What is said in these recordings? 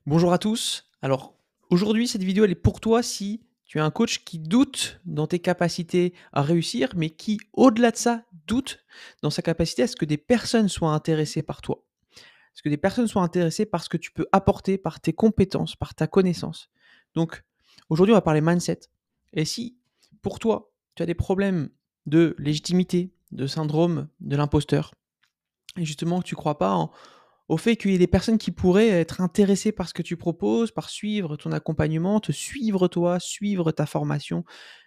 Bonjour à tous. Alors, aujourd'hui, cette vidéo, elle est pour toi si tu es un coach qui doute dans tes capacités à réussir, mais qui, au-delà de ça, doute dans sa capacité à ce que des personnes soient intéressées par toi. Est-ce que des personnes soient intéressées par ce que tu peux apporter, par tes compétences, par ta connaissance. Donc, aujourd'hui, on va parler mindset. Et si, pour toi, tu as des problèmes de légitimité, de syndrome de l'imposteur, et justement que tu crois pas au fait qu'il y ait des personnes qui pourraient être intéressées par ce que tu proposes, par suivre ton accompagnement, te suivre toi, suivre ta formation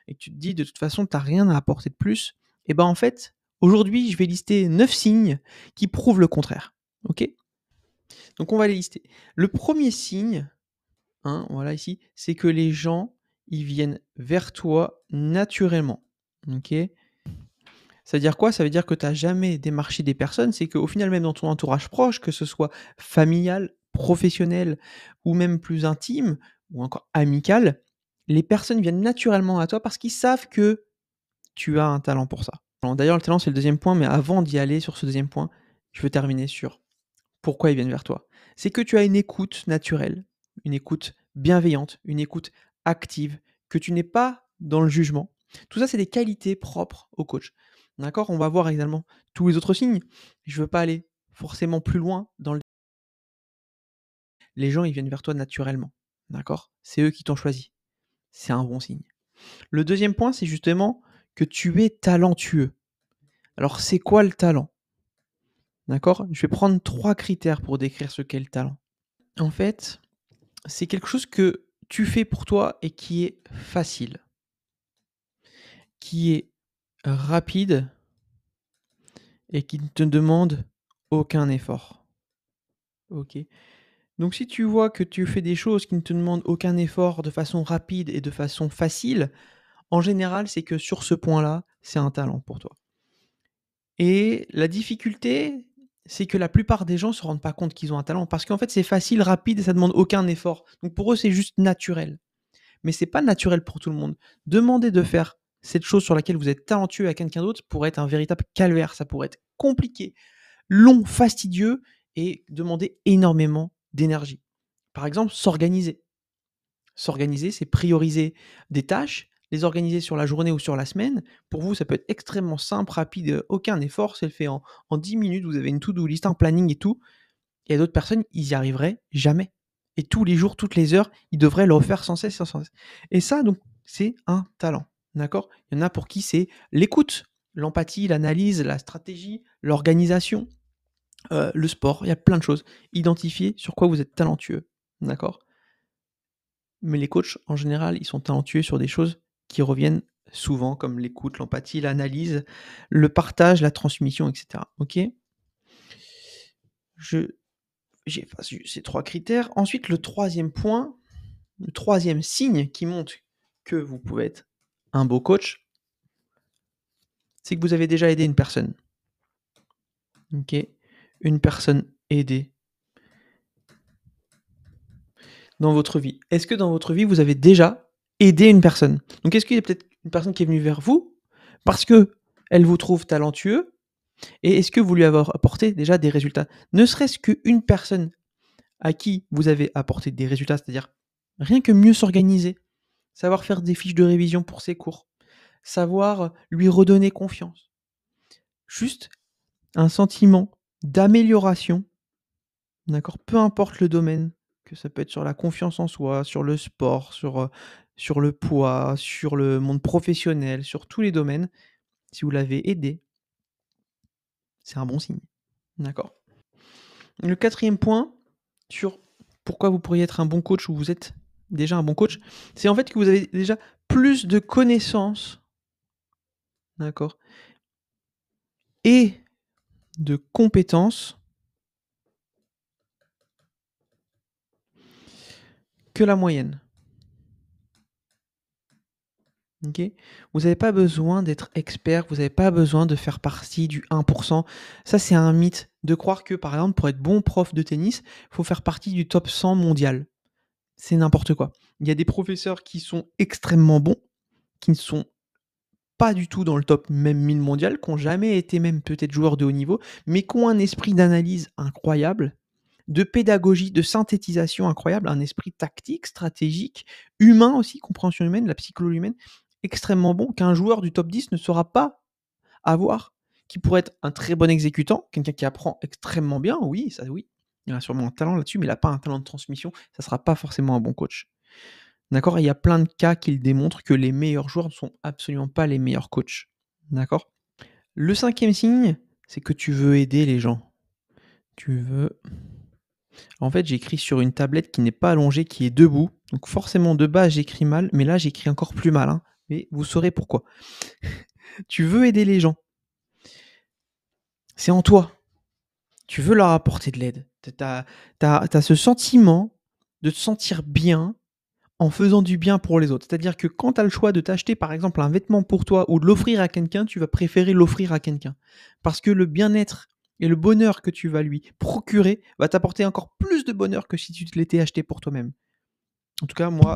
et que tu te dis: «De toute façon, tu as rien à apporter de plus», et ben, en fait, aujourd'hui, je vais lister 9 signes qui prouvent le contraire. OK? Donc on va les lister. Le premier signe, hein, voilà ici, c'est que les gens, ils viennent vers toi naturellement. OK? Ça veut dire quoi? Ça veut dire que tu as jamais démarché des personnes, c'est qu'au final, même dans ton entourage proche, que ce soit familial, professionnel ou même plus intime ou encore amical, les personnes viennent naturellement à toi parce qu'ils savent que tu as un talent pour ça. Bon, d'ailleurs, le talent, c'est le deuxième point, mais avant d'y aller sur ce deuxième point, je veux terminer sur pourquoi ils viennent vers toi. C'est que tu as une écoute naturelle, une écoute bienveillante, une écoute active, que tu n'es pas dans le jugement. Tout ça, c'est des qualités propres au coach. D'accord? On va voir également tous les autres signes. Je ne veux pas aller forcément plus loin dans le... Les gens, ils viennent vers toi naturellement. D'accord? C'est eux qui t'ont choisi. C'est un bon signe. Le deuxième point, c'est justement que tu es talentueux. Alors, c'est quoi le talent? D'accord? Je vais prendre 3 critères pour décrire ce qu'est le talent. En fait, c'est quelque chose que tu fais pour toi et qui est facile, qui est rapide et qui ne te demande aucun effort. OK? Donc si tu vois que tu fais des choses qui ne te demandent aucun effort de façon rapide et de façon facile, en général, c'est que sur ce point-là, c'est un talent pour toi. Et la difficulté, c'est que la plupart des gens ne se rendent pas compte qu'ils ont un talent parce qu'en fait, c'est facile, rapide et ça demande aucun effort. Donc pour eux, c'est juste naturel. Mais c'est pas naturel pour tout le monde. Demander de faire cette chose sur laquelle vous êtes talentueux à quelqu'un d'autre pourrait être un véritable calvaire. Ça pourrait être compliqué, long, fastidieux et demander énormément d'énergie. Par exemple, s'organiser. S'organiser, c'est prioriser des tâches, les organiser sur la journée ou sur la semaine. Pour vous, ça peut être extrêmement simple, rapide, aucun effort. C'est le fait en 10 minutes. Vous avez une to-do list, un planning et tout. Il y a d'autres personnes, ils y arriveraient jamais. Et tous les jours, toutes les heures, ils devraient le refaire sans cesse, sans cesse. Et ça, donc, c'est un talent. D'accord? Il y en a pour qui c'est l'écoute, l'empathie, l'analyse, la stratégie, l'organisation, le sport. Il y a plein de choses. Identifier sur quoi vous êtes talentueux. D'accord? Mais les coachs, en général, ils sont talentueux sur des choses qui reviennent souvent, comme l'écoute, l'empathie, l'analyse, le partage, la transmission, etc. OK? Je J'efface ces 3 critères. Ensuite, le troisième point, le troisième signe qui montre que vous pouvez être un beau coach, c'est que vous avez déjà aidé une personne. OK? Une personne aidée dans votre vie. Est-ce que dans votre vie, vous avez déjà aidé une personne? Donc est-ce qu'il y a peut-être une personne qui est venue vers vous parce qu'elle vous trouve talentueux, et est-ce que vous lui avez apporté déjà des résultats? Ne serait-ce qu'une personne à qui vous avez apporté des résultats, c'est-à-dire rien que mieux s'organiser, savoir faire des fiches de révision pour ses cours, savoir lui redonner confiance. Juste un sentiment d'amélioration, d'accord? Peu importe le domaine, que ça peut être sur la confiance en soi, sur le sport, sur le poids, sur le monde professionnel, sur tous les domaines. Si vous l'avez aidé, c'est un bon signe, d'accord? Le quatrième point sur pourquoi vous pourriez être un bon coach ou vous êtes déjà un bon coach, c'est en fait que vous avez déjà plus de connaissances, d'accord? Et de compétences que la moyenne. OK? Vous avez pas besoin d'être expert, vous avez pas besoin de faire partie du 1. Ça, c'est un mythe de croire que, par exemple, pour être bon prof de tennis, il faut faire partie du top 100 mondial. C'est n'importe quoi. Il y a des professeurs qui sont extrêmement bons, qui ne sont pas du tout dans le top même 1000 mondial, qui ont jamais été même peut-être joueurs de haut niveau, mais qui ont un esprit d'analyse incroyable de pédagogie, de synthétisation incroyable, un esprit tactique, stratégique, humain aussi, compréhension humaine, la psychologie humaine, extrêmement bon, qu'un joueur du top 10 ne saura pas avoir, qui pourrait être un très bon exécutant, quelqu'un qui apprend extrêmement bien, oui, ça oui, il a sûrement un talent là-dessus, mais il n'a pas un talent de transmission, ça ne sera pas forcément un bon coach. D'accord? Et il y a plein de cas qui le démontrent que les meilleurs joueurs ne sont absolument pas les meilleurs coachs. D'accord? Le 5e signe, c'est que tu veux aider les gens. Tu veux En fait, j'écris sur une tablette qui n'est pas allongée, qui est debout. Donc forcément, de base, j'écris mal, mais là, j'écris encore plus mal, hein, mais vous saurez pourquoi. Tu veux aider les gens. C'est en toi. Tu veux leur apporter de l'aide. Tu as ce sentiment de te sentir bien en faisant du bien pour les autres. C'est-à-dire que quand tu as le choix de t'acheter, par exemple, un vêtement pour toi ou de l'offrir à quelqu'un, tu vas préférer l'offrir à quelqu'un. Parce que le bien-être et le bonheur que tu vas lui procurer va t'apporter encore plus de bonheur que si tu te l'étais acheté pour toi-même. En tout cas, moi,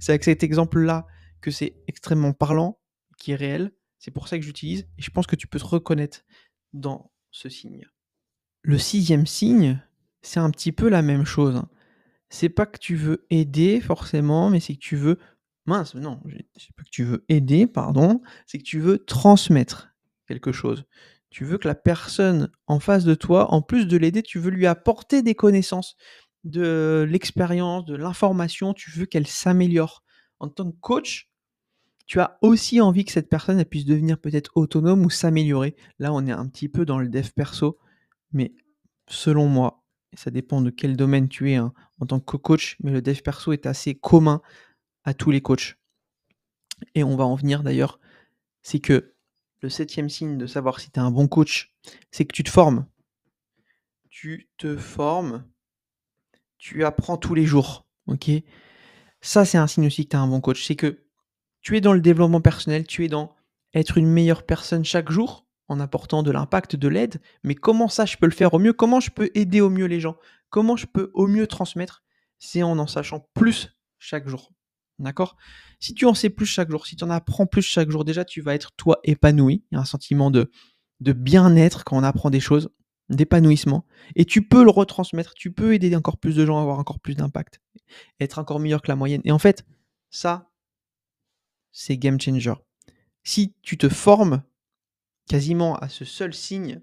c'est avec cet exemple-là que c'est extrêmement parlant, qui est réel. C'est pour ça que j'utilise et je pense que tu peux te reconnaître dans ce signe. Le 6e signe, c'est un petit peu la même chose, hein. C'est pas que tu veux aider forcément, mais c'est que tu veux mince, non, c'est pas que tu veux aider, pardon, c'est que tu veux transmettre quelque chose. Tu veux que la personne en face de toi, en plus de l'aider, tu veux lui apporter des connaissances, de l'expérience, de l'information, tu veux qu'elle s'améliore. En tant que coach, tu as aussi envie que cette personne, elle puisse devenir peut-être autonome ou s'améliorer. Là, on est un petit peu dans le dev perso, mais selon moi, et ça dépend de quel domaine tu es, hein, en tant que coach, mais le dev perso est assez commun à tous les coachs. Et on va en venir d'ailleurs, c'est que le 7e signe de savoir si tu es un bon coach, c'est que tu te formes. Tu te formes, tu apprends tous les jours, OK? Ça, c'est un signe aussi que tu es un bon coach. C'est que tu es dans le développement personnel, tu es dans être une meilleure personne chaque jour, en apportant de l'impact, de l'aide, mais comment ça je peux le faire au mieux? Comment je peux aider au mieux les gens? Comment je peux au mieux transmettre? C'est en sachant plus chaque jour. D'accord? Si tu en sais plus chaque jour, si tu en apprends plus chaque jour, déjà tu vas être toi épanoui. Il y a un sentiment de bien-être quand on apprend des choses, d'épanouissement, et tu peux le retransmettre, tu peux aider encore plus de gens à avoir encore plus d'impact, être encore meilleur que la moyenne. Et en fait, ça, c'est game changer. Si tu te formes quasiment à ce seul signe,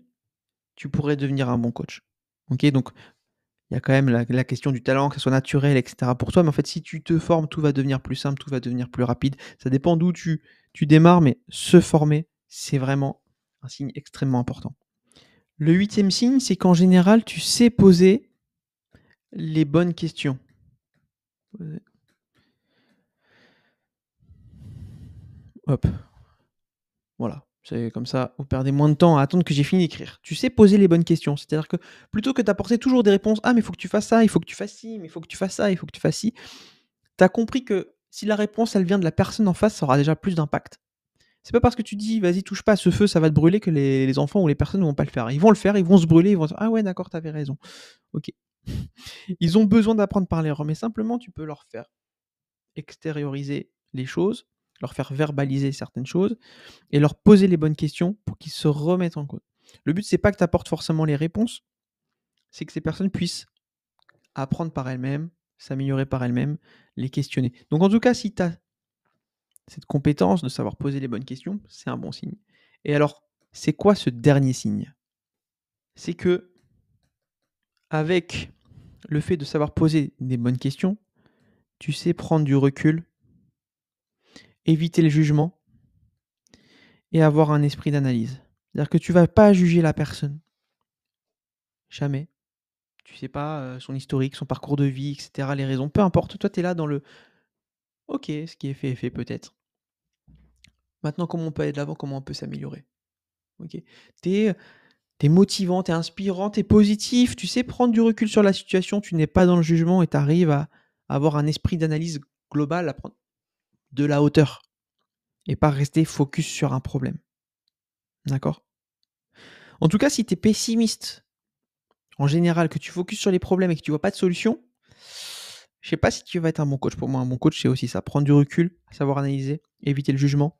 tu pourrais devenir un bon coach. OK? Donc il y a quand même la question du talent, que ce soit naturel et cetera pour toi, mais en fait, si tu te formes, tout va devenir plus simple, tout va devenir plus rapide. Ça dépend d'où tu démarres, mais se former, c'est vraiment un signe extrêmement important. Le 8e signe, c'est qu'en général, tu sais poser les bonnes questions. Hop, voilà. C'est comme ça, vous perdez moins de temps à attendre que j'ai fini d'écrire. Tu sais poser les bonnes questions. C'est-à-dire que plutôt que d'apporter toujours des réponses: «Ah mais il faut que tu fasses ça, il faut que tu fasses ci, mais il faut que tu fasses ça, il faut que tu fasses ci», tu as compris que si la réponse, elle vient de la personne en face, ça aura déjà plus d'impact. C'est pas parce que tu dis: «Vas-y touche pas à ce feu, ça va te brûler» que les enfants ou les personnes ne vont pas le faire. Ils vont le faire, ils vont se brûler, ils vont dire: «Ah ouais d'accord, tu avais raison». OK. Ils ont besoin d'apprendre par l'erreur, mais simplement tu peux leur faire extérioriser les choses, leur faire verbaliser certaines choses et leur poser les bonnes questions pour qu'ils se remettent en cause. Le but, c'est pas que tu apportes forcément les réponses, c'est que ces personnes puissent apprendre par elles-mêmes, s'améliorer par elles-mêmes, les questionner. Donc en tout cas, si tu as cette compétence de savoir poser les bonnes questions, c'est un bon signe. Et alors, c'est quoi ce dernier signe? C'est que avec le fait de savoir poser des bonnes questions, tu sais prendre du recul, éviter le jugement et avoir un esprit d'analyse. C'est-à-dire que tu vas pas juger la personne, jamais. Tu sais pas, son historique, son parcours de vie et cetera, les raisons, peu importe. Toi, tu es là dans le: «OK, ce qui est fait peut-être. Maintenant, comment on peut aller de l'avant? Comment on peut s'améliorer?» OK? Tu es, motivant, tu es inspirant, tu es positif, tu sais prendre du recul sur la situation, tu n'es pas dans le jugement et tu arrives à avoir un esprit d'analyse global, à prendre de la hauteur et pas rester focus sur un problème. D'accord? En tout cas, si tu es pessimiste, en général, que tu focuses sur les problèmes et que tu vois pas de solution, je sais pas si tu vas être un bon coach. Pour moi, un bon coach, c'est aussi ça, prendre du recul, savoir analyser, éviter le jugement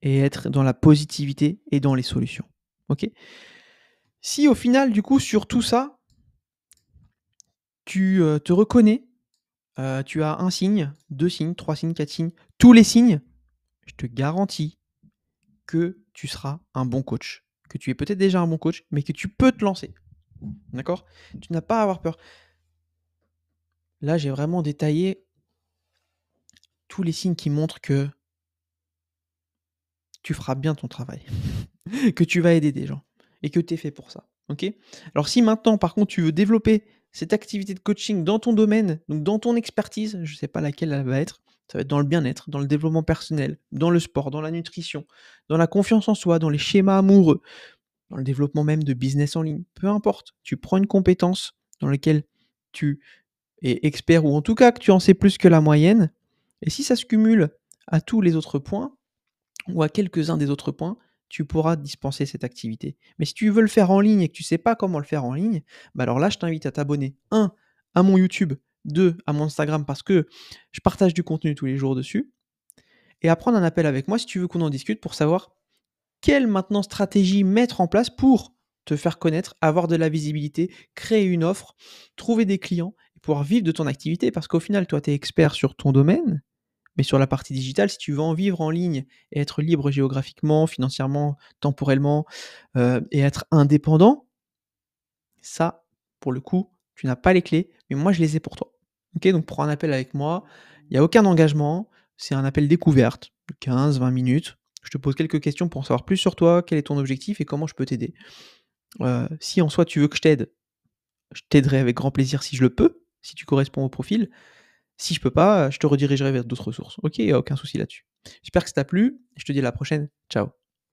et être dans la positivité et dans les solutions. OK? Si au final, du coup, sur tout ça, te reconnais, tu as 1 signe, 2 signes, 3 signes, 4 signes, tous les signes, je te garantis que tu seras un bon coach. Que tu es peut-être déjà un bon coach, mais que tu peux te lancer. D'accord? Tu n'as pas à avoir peur. Là, j'ai vraiment détaillé tous les signes qui montrent que tu feras bien ton travail, que tu vas aider des gens et que tu es fait pour ça. OK? Alors si maintenant, par contre, tu veux développer cette activité de coaching dans ton domaine, donc dans ton expertise, je ne sais pas laquelle elle va être, ça va être dans le bien-être, dans le développement personnel, dans le sport, dans la nutrition, dans la confiance en soi, dans les schémas amoureux, dans le développement même de business en ligne, peu importe. Tu prends une compétence dans laquelle tu es expert ou en tout cas que tu en sais plus que la moyenne et si ça se cumule à tous les autres points ou à quelques-uns des autres points, tu pourras dispenser cette activité. Mais si tu veux le faire en ligne et que tu sais pas comment le faire en ligne, bah alors là, je t'invite à t'abonner, 1 à mon YouTube, 2 à mon Instagram parce que je partage du contenu tous les jours dessus et à prendre un appel avec moi si tu veux qu'on en discute pour savoir quelle maintenant stratégie mettre en place pour te faire connaître, avoir de la visibilité, créer une offre, trouver des clients et pouvoir vivre de ton activité? Parce qu'au final, toi, tu es expert sur ton domaine, mais sur la partie digitale, si tu veux en vivre en ligne et être libre géographiquement, financièrement, temporellement, et être indépendant, ça, pour le coup, tu n'as pas les clés, mais moi je les ai pour toi. OK? Donc prends un appel avec moi, il y a aucun engagement, c'est un appel découverte de 15-20 minutes. Je te pose quelques questions pour en savoir plus sur toi, quel est ton objectif et comment je peux t'aider. Si en soi tu veux que je t'aide, je t'aiderai avec grand plaisir si je le peux, si tu corresponds au profil. Si je peux pas, je te redirigerai vers d'autres ressources. OK? Il y a aucun souci là-dessus. J'espère que ça t'a plu et je te dis à la prochaine. Ciao.